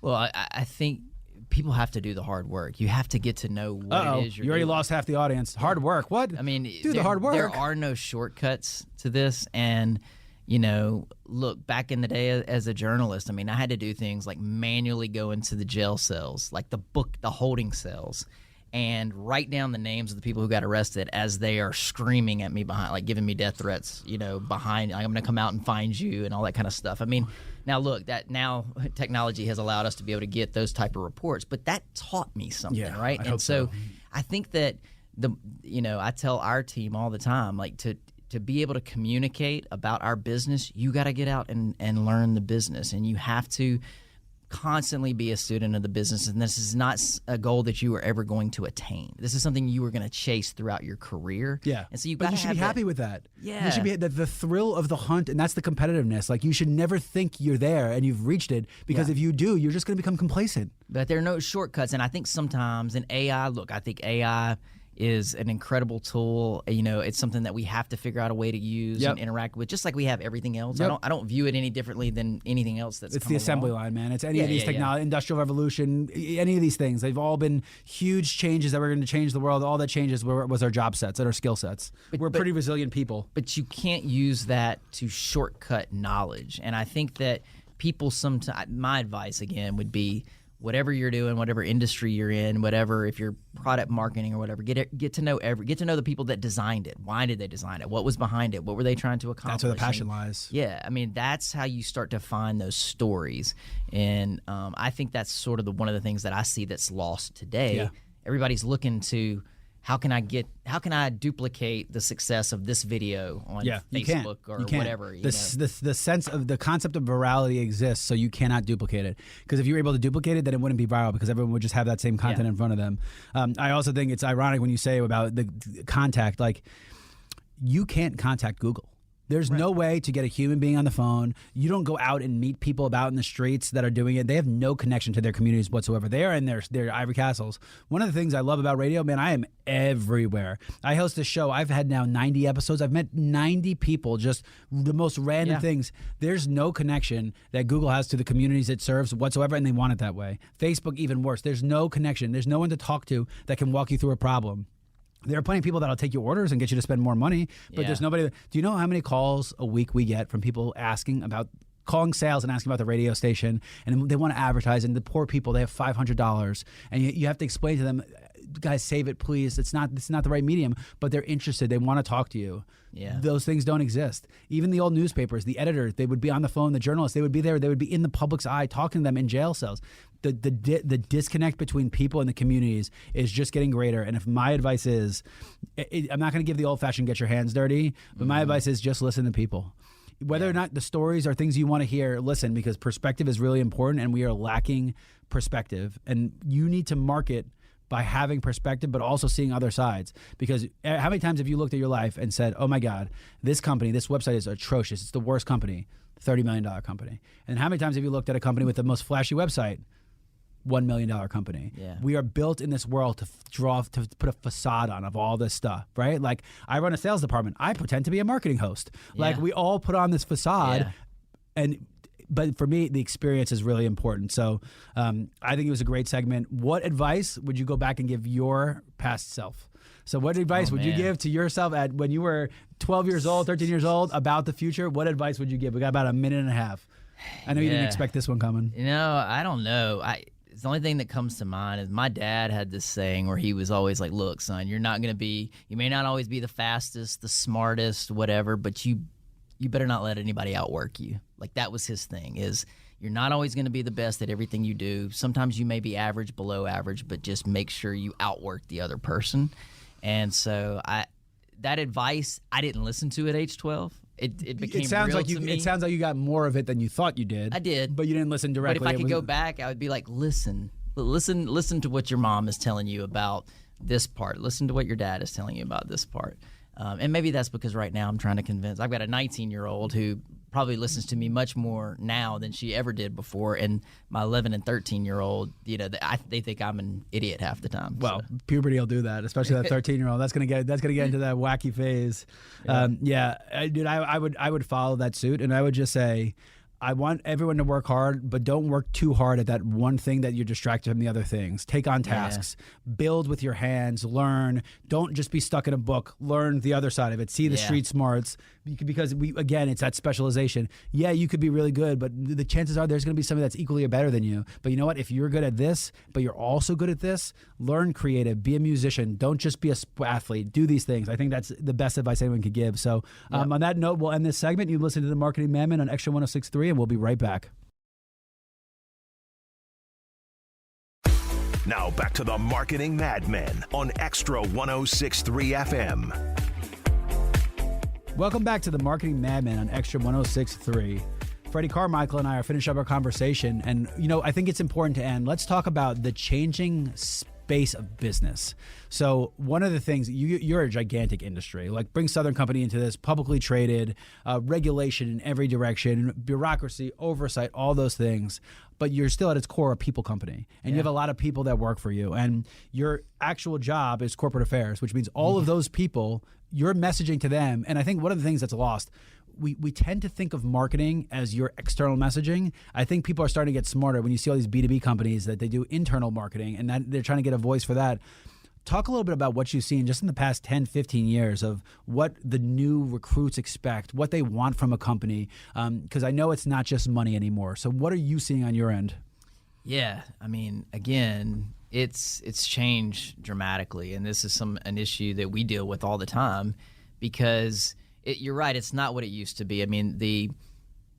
Well, I think people have to do the hard work. You have to get to know what it is you're You already doing. lost half the audience. Hard work. What? Do the hard work. There are no shortcuts to this. And, look, back in the day as a journalist, I had to do things like manually go into the jail cells, like the holding cells, and write down the names of the people who got arrested as they are screaming at me behind, like giving me death threats, behind, like, I'm going to come out and find you and all that kind of stuff. Now look, now technology has allowed us to be able to get those type of reports, but that taught me something, right? And so I think that I tell our team all the time, like to be able to communicate about our business, you got to get out and learn the business, and you have to constantly be a student of the business, and this is not a goal that you are ever going to attain. This is something you are going to chase throughout your career. Yeah. And so you should be happy with that. Yeah. You should be the thrill of the hunt, and that's the competitiveness. Like, you should never think you're there and you've reached it, because if you do, you're just going to become complacent. But there are no shortcuts, and I think sometimes in AI, I think AI is an incredible tool. It's something that we have to figure out a way to use and interact with, just like we have everything else. I don't view it any differently than anything else that's It's the assembly line, man. It's any of these technology, industrial revolution, any of these things. They've all been huge changes that were going to change the world. All that changes was our job sets and our skill sets. We're pretty resilient people. But you can't use that to shortcut knowledge. And I think that people sometimes, my advice again would be, whatever you're doing, whatever industry you're in, whatever, if you're product marketing or whatever, get to know the people that designed it. Why did they design it? What was behind it? What were they trying to accomplish? That's where the passion lies. Yeah, that's how you start to find those stories. And I think that's sort of one of the things that I see that's lost today. Yeah. Everybody's looking to how can I duplicate the success of this video on Facebook or whatever? The sense of the concept of virality exists, so you cannot duplicate it. Because if you were able to duplicate it, then it wouldn't be viral, because everyone would just have that same content in front of them. I also think it's ironic when you say about the contact, like, you can't contact Google. There's no way to get a human being on the phone. You don't go out and meet people about in the streets that are doing it. They have no connection to their communities whatsoever. They are in their ivory castles. One of the things I love about radio, man, I am everywhere. I host a show. I've had now 90 episodes. I've met 90 people, just the most random things. There's no connection that Google has to the communities it serves whatsoever, and they want it that way. Facebook, even worse. There's no connection. There's no one to talk to that can walk you through a problem. There are plenty of people that'll take your orders and get you to spend more money, but there's nobody. Do you know how many calls a week we get from people calling sales and asking about the radio station, and they want to advertise, and the poor people, they have $500, and you have to explain to them, guys, save it, please. It's not the right medium, but they're interested. They want to talk to you. Yeah. Those things don't exist. Even the old newspapers, the editors, they would be on the phone. The journalists, they would be there. They would be in the public's eye talking to them in jail cells. The disconnect between people and the communities is just getting greater. And if my advice is, I'm not going to give the old-fashioned get your hands dirty, but my advice is just listen to people. Whether or not the stories are things you want to hear, listen, because perspective is really important, and we are lacking perspective. And you need to market by having perspective, but also seeing other sides. Because how many times have you looked at your life and said, oh my God, this company, this website is atrocious. It's the worst company, $30 million company. And how many times have you looked at a company with the most flashy website, $1 million company? Yeah. We are built in this world to put a facade on of all this stuff, right? Like, I run a sales department. I pretend to be a marketing host. Like, we all put on this facade, but for me, the experience is really important. So I think it was a great segment. What advice would you go back and give your past self? So what advice would you give to yourself when you were 12 years old, 13 years old, about the future? What advice would you give? We got about a minute and a half. I know you didn't expect this one coming. I don't know. The only thing that comes to mind is my dad had this saying where he was always like, look, son, you may not always be the fastest, the smartest, whatever, but you better not let anybody outwork you. Like, that was his thing, is you're not always going to be the best at everything you do. Sometimes you may be average, below average, but just make sure you outwork the other person. And so that advice, I didn't listen to at age 12. It became real to me. It sounds like you got more of it than you thought you did. I did. But you didn't listen directly. But if I could go back, I would be like, listen to what your mom is telling you about this part. Listen to what your dad is telling you about this part. And maybe that's because right now I'm trying to convince. I've got a 19-year-old who probably listens to me much more now than she ever did before, and my 11 and 13-year-old, they think I'm an idiot half the time. Well, puberty will do that, especially that 13-year-old. That's gonna get into that wacky phase. Dude, I would follow that suit, and I would just say, I want everyone to work hard, but don't work too hard at that one thing that you're distracted from the other things. Take on tasks, build with your hands, learn. Don't just be stuck in a book. Learn the other side of it. See the street smarts, because it's that specialization. Yeah, you could be really good, but the chances are there's going to be somebody that's equally or better than you. But you know what? If you're good at this, but you're also good at this, learn creative, be a musician. Don't just be a athlete. Do these things. I think that's the best advice anyone could give. So on that note, we'll end this segment. You listen to the Marketing Madman on Extra 106.3. And we'll be right back. Now back to the Marketing Madmen on Extra 106.3 FM. Welcome back to the Marketing Madmen on Extra 106.3. Freddy Carmichael and I are finishing up our conversation, and I think it's important to end. Let's talk about the changing space of business. So one of the things, you're a gigantic industry. Like, bring Southern Company into this, publicly traded, regulation in every direction, bureaucracy, oversight, all those things. But you're still at its core a people company, and you have a lot of people that work for you. And your actual job is corporate affairs, which means all of those people, you're messaging to them. And I think one of the things that's lost, we tend to think of marketing as your external messaging. I think people are starting to get smarter when you see all these B2B companies that they do internal marketing, and that they're trying to get a voice for that. Talk a little bit about what you've seen just in the past 10, 15 years of what the new recruits expect, what they want from a company, because I know it's not just money anymore. So what are you seeing on your end? Yeah, I mean, again, it's changed dramatically, and this is an issue that we deal with all the time, because you're right, it's not what it used to be. I mean, the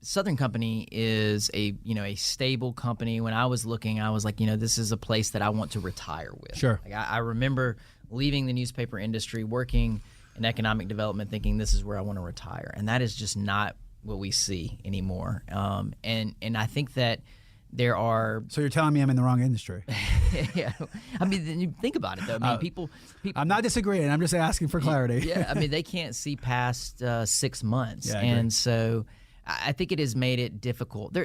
Southern Company is a stable company. When I was looking, I was like, this is a place that I want to retire with. Sure. Like, I remember leaving the newspaper industry, working in economic development, thinking this is where I want to retire, and that is just not what we see anymore. And I think that There are. So you're telling me I'm in the wrong industry? Yeah, I mean, you think about it though. I mean, people. I'm not disagreeing. I'm just asking for clarity. Yeah, I mean, they can't see past 6 months, Yeah, and so I think it has made it difficult.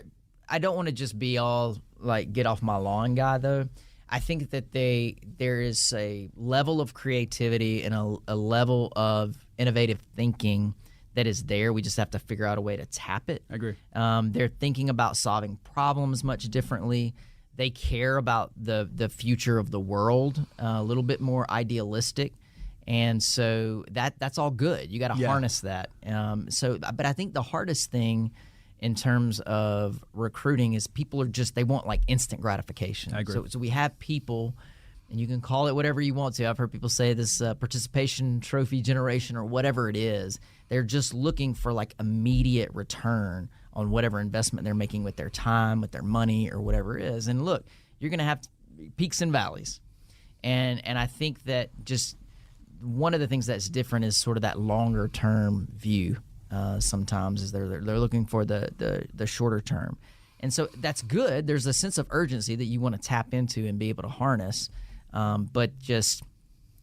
I don't want to just be all like get off my lawn guy though. I think that there is a level of creativity and a level of innovative thinking that is there. We just have to figure out a way to tap it. I agree. They're thinking about solving problems much differently. They care about the future of the world a little bit more idealistic. And so that's all good. You got to harness that. But I think the hardest thing in terms of recruiting is people are they want like instant gratification. I agree. So we have people, and you can call it whatever you want to. I've heard people say this participation trophy generation or whatever it is. They're just looking for like immediate return on whatever investment they're making with their time, with their money, or whatever it is. And look, you're going to have peaks and valleys. And I think that just one of the things that's different is sort of that longer term view. Sometimes is they're looking for the shorter term. And so that's good. There's a sense of urgency that you want to tap into and be able to harness. But just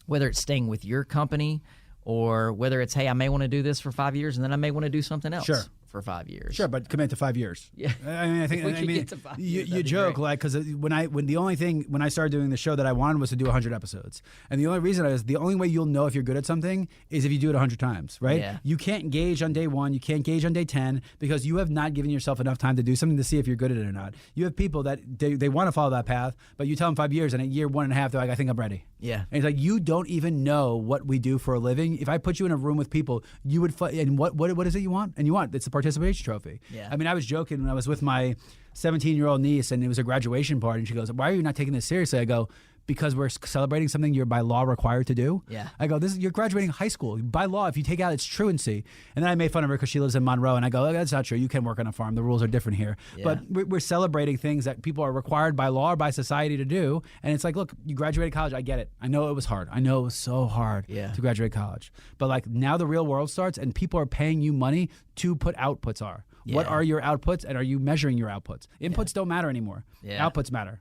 whether it's staying with your company or whether it's, hey, I may want to do this for 5 years and then I may want to do something else for 5 years. Sure, but commit to 5 years. Yeah. I mean, I think get to 5 years, you joke like because when I started doing the show that I wanted was to do 100 episodes, and the only reason is the only way you'll know if you're good at something is if you do it 100 times, right? Yeah. You can't gauge on day 1, you can't gauge on day 10 because you have not given yourself enough time to do something to see if you're good at it or not. You have people that they want to follow that path, but you tell them 5 years, and at year 1.5 they're like, I think I'm ready. Yeah. And it's like, you don't even know what we do for a living. If I put you in a room with people, you would and what is it you want? And it's the participation trophy. Yeah. I mean, I was joking when I was with my 17-year-old niece, and it was a graduation party, and she goes, "Why are you not taking this seriously?" I go, "Because we're celebrating something you're by law required to do." Yeah. I go, you're graduating high school. By law, if you take out its truancy. And then I made fun of her because she lives in Monroe, and I go, that's not true. You can work on a farm. The rules are different here. Yeah. But we're celebrating things that people are required by law or by society to do. And it's like, look, you graduated college. I get it. I know it was hard. I know it was so hard to graduate college. But like now the real world starts, and people are paying you money to put outputs are. Yeah. What are your outputs, and are you measuring your outputs? Inputs don't matter anymore. Yeah. Outputs matter.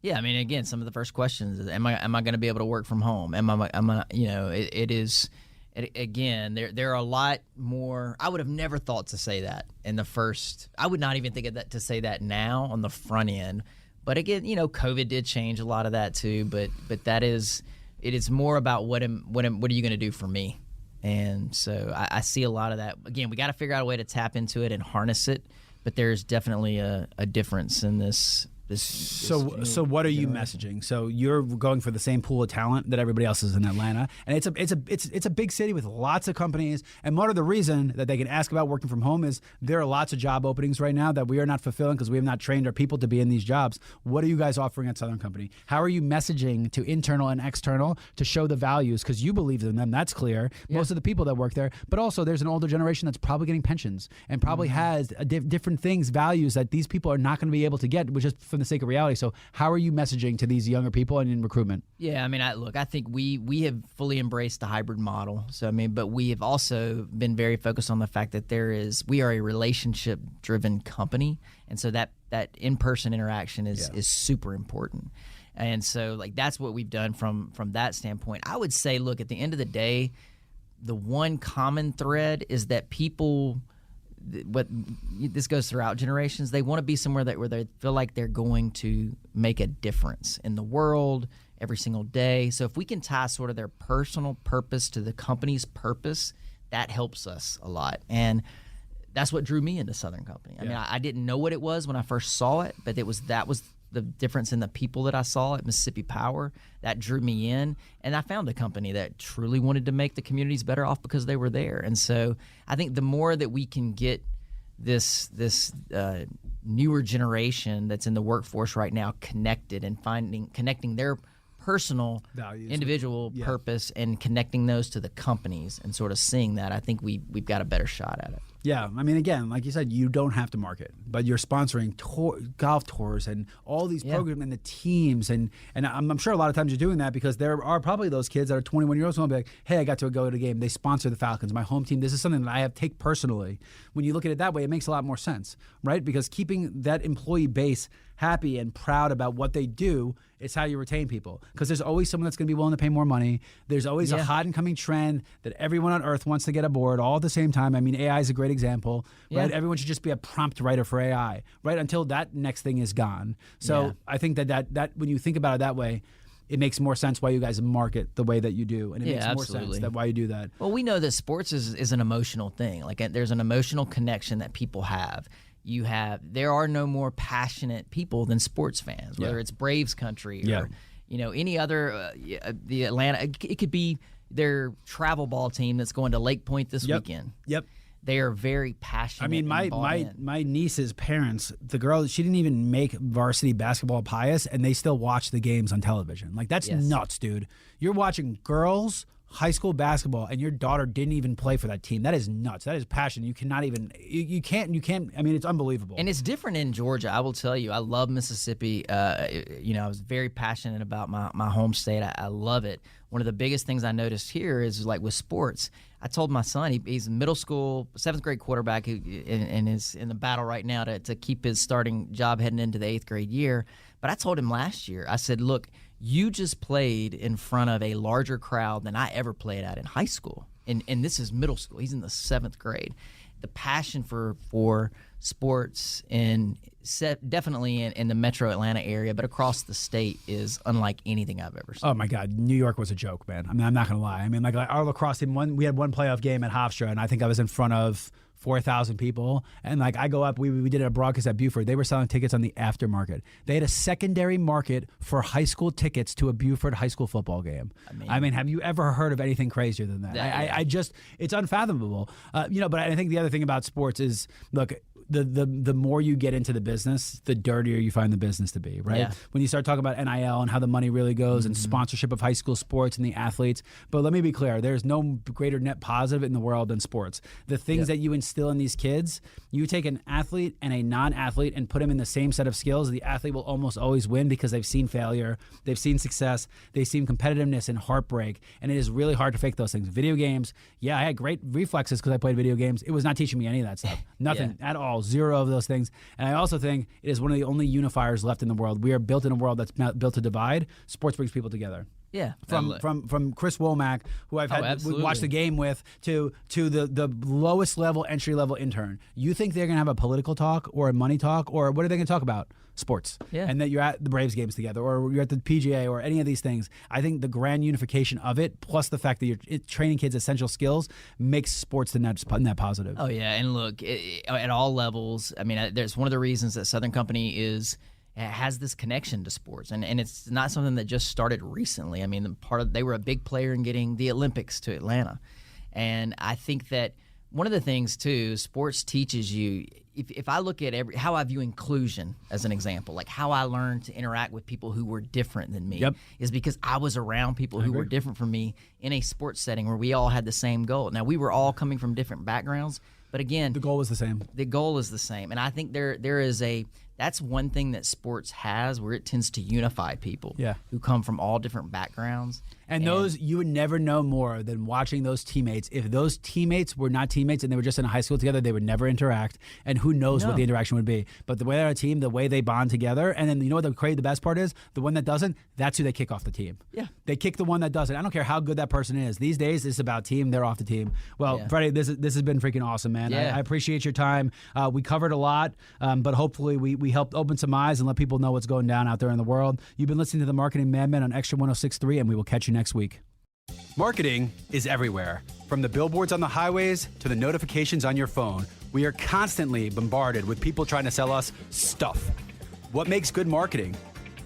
Yeah, I mean, again, some of the first questions is, am I going to be able to work from home? It is, again, there are a lot more. I would have never thought to say that in the first. I would not even think of that to say that now on the front end. But again, COVID did change a lot of that too. But it is more about what are you going to do for me? And so I see a lot of that. Again, we got to figure out a way to tap into it and harness it. But there's definitely a difference in this. So what are you messaging? So you're going for the same pool of talent that everybody else is in Atlanta, and it's a big city with lots of companies. And part of the reason that they can ask about working from home is there are lots of job openings right now that we are not fulfilling because we have not trained our people to be in these jobs. What are you guys offering at Southern Company? How are you messaging to internal and external to show the values? Because you believe in them, that's clear. Yeah. Most of the people that work there, but also there's an older generation that's probably getting pensions and probably has different things, values that these people are not going to be able to get, which is from the sake of reality. So how are you messaging to these younger people and in recruitment? Yeah, I mean, I think we have fully embraced the hybrid model. So, I mean, but we have also been very focused on the fact that we are a relationship-driven company. And so that in-person interaction is super important. And so, like, that's what we've done from that standpoint. I would say, look, at the end of the day, the one common thread is that people – what this goes throughout generations, they want to be somewhere where they feel like they're going to make a difference in the world every single day. So if we can tie sort of their personal purpose to the company's purpose, that helps us a lot. And that's what drew me into Southern Company. I mean, I didn't know what it was when I first saw it, but that was the difference in the people that I saw at Mississippi Power that drew me in. And I found a company that truly wanted to make the communities better off because they were there. And so I think the more that we can get this newer generation that's in the workforce right now connected and connecting their personal values, individual purpose and connecting those to the companies and sort of seeing that, I think we've got a better shot at it. Yeah, I mean, again, like you said, you don't have to market, but you're sponsoring golf tours and all these programs and the teams, and I'm sure a lot of times you're doing that because there are probably those kids that are 21 years old and be like, hey, I got to go to a game. They sponsor the Falcons, my home team. This is something that I take personally. When you look at it that way, it makes a lot more sense, right? Because keeping that employee base happy and proud about what they do, it's how you retain people. Because there's always someone that's going to be willing to pay more money. There's always a hot and coming trend that everyone on earth wants to get aboard all at the same time. I mean, AI is a great example, right? Everyone should just be a prompt writer for AI, right? Until that next thing is gone. So I think that when you think about it that way, it makes more sense why you guys market the way that you do. And it makes more sense that why you do that. Well, we know that sports is an emotional thing. Like there's an emotional connection that people have. There are no more passionate people than sports fans, whether it's Braves country or, any other, the Atlanta, it could be their travel ball team that's going to Lake Point this weekend. Yep. They are very passionate. I mean, my niece's parents, the girl, she didn't even make varsity basketball pious, and they still watch the games on television. Like, that's nuts, dude. You're watching girls high school basketball, and your daughter didn't even play for that team. That is nuts. That is passion. You cannot even, you can't, I mean, it's unbelievable. And it's different in Georgia. I will tell you, I love Mississippi. I was very passionate about my home state. I love it. One of the biggest things I noticed here is like with sports, I told my son, he's middle school, 7th grade quarterback and is in the battle right now to keep his starting job heading into the 8th grade year. But I told him last year, I said, look, you just played in front of a larger crowd than I ever played at in high school. And this is middle school. He's in the 7th grade. The passion for sports and definitely in the metro Atlanta area, but across the state is unlike anything I've ever seen. Oh my God, New York was a joke, man. I mean, I'm not gonna lie. I mean, like our lacrosse team, we had one playoff game at Hofstra, and I think I was in front of 4,000 people, and like I go up, we did a broadcast at Buford. They were selling tickets on the aftermarket. They had a secondary market for high school tickets to a Buford high school football game. I mean, have you ever heard of anything crazier than that? I just, it's unfathomable. But I think the other thing about sports is, look, the more you get into the business, the dirtier you find the business to be, right? Yeah. When you start talking about NIL and how the money really goes and sponsorship of high school sports and the athletes. But let me be clear, there's no greater net positive in the world than sports. The things that you instill in these kids, you take an athlete and a non-athlete and put them in the same set of skills, the athlete will almost always win because they've seen failure, they've seen success, they've seen competitiveness and heartbreak, and it is really hard to fake those things. Video games, I had great reflexes because I played video games. It was not teaching me any of that stuff. Nothing at all. Zero of those things. And I also think it is one of the only unifiers left in the world. We are built in a world that's not built to divide. Sports brings people together. Yeah, from Chris Womack, who I've had watched the game with, to the lowest level entry level intern. You think they're gonna have a political talk or a money talk, or what are they gonna talk about? Sports. Yeah. And that you're at the Braves games together, or you're at the PGA, or any of these things. I think the grand unification of it, plus the fact that you're training kids essential skills, makes sports the net positive. Oh yeah, and look, at all levels. I mean, there's one of the reasons that Southern Company has this connection to sports, and it's not something that just started recently. I mean, they were a big player in getting the Olympics to Atlanta, and I think that one of the things too, sports teaches you. If I look at how I view inclusion as an example, like how I learned to interact with people who were different than me, is because I was around people who were different from me in a sports setting where we all had the same goal. Now, we were all coming from different backgrounds, but again, the goal was the same. The goal is the same, and I think there is that's one thing that sports has, where it tends to unify people who come from all different backgrounds. And those, you would never know more than watching those teammates. If those teammates were not teammates and they were just in a high school together, they would never interact. And who knows what the interaction would be. But the way they're a team, the way they bond together, and then you know what the best part is? The one that doesn't, that's who they kick off the team. Yeah. They kick the one that doesn't. I don't care how good that person is. These days, it's about team. They're off the team. Well, Freddie, this has been freaking awesome, man. I appreciate your time. We covered a lot, but hopefully we helped open some eyes and let people know what's going down out there in the world. You've been listening to the Marketing Madmen on Extra 106.3, and we will catch you next week. Marketing is everywhere. From the billboards on the highways to the notifications on your phone, we are constantly bombarded with people trying to sell us stuff. What makes good marketing?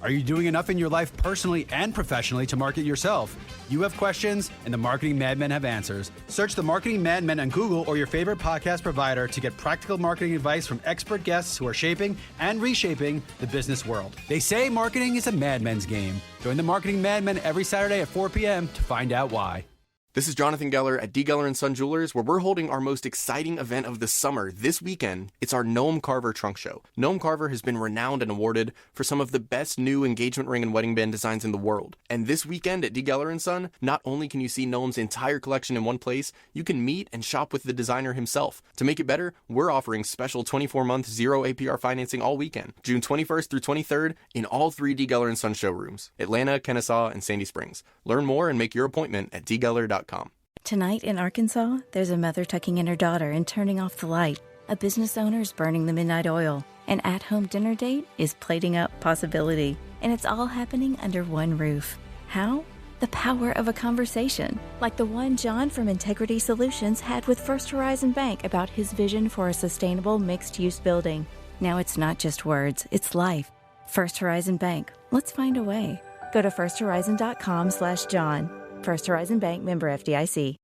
Are you doing enough in your life personally and professionally to market yourself? You have questions, and the Marketing Madmen have answers. Search the Marketing Madmen on Google or your favorite podcast provider to get practical marketing advice from expert guests who are shaping and reshaping the business world. They say marketing is a madman's game. Join the Marketing Madmen every Saturday at 4 p.m. to find out why. This is Jonathan Geller at D. Geller & Son Jewelers, where we're holding our most exciting event of the summer this weekend. It's our Gnome Carver Trunk Show. Gnome Carver has been renowned and awarded for some of the best new engagement ring and wedding band designs in the world. And this weekend at D. Geller & Son, not only can you see Gnome's entire collection in one place, you can meet and shop with the designer himself. To make it better, we're offering special 24-month 0 APR financing all weekend, June 21st through 23rd, in all 3 D. Geller & Son showrooms, Atlanta, Kennesaw, and Sandy Springs. Learn more and make your appointment at dgeller.com. Tonight in Arkansas, there's a mother tucking in her daughter and turning off the light. A business owner is burning the midnight oil. An at-home dinner date is plating up possibility. And it's all happening under one roof. How? The power of a conversation, like the one John from Integrity Solutions had with First Horizon Bank about his vision for a sustainable mixed-use building. Now it's not just words, it's life. First Horizon Bank. Let's find a way. Go to firsthorizon.com/John. First Horizon Bank, member FDIC.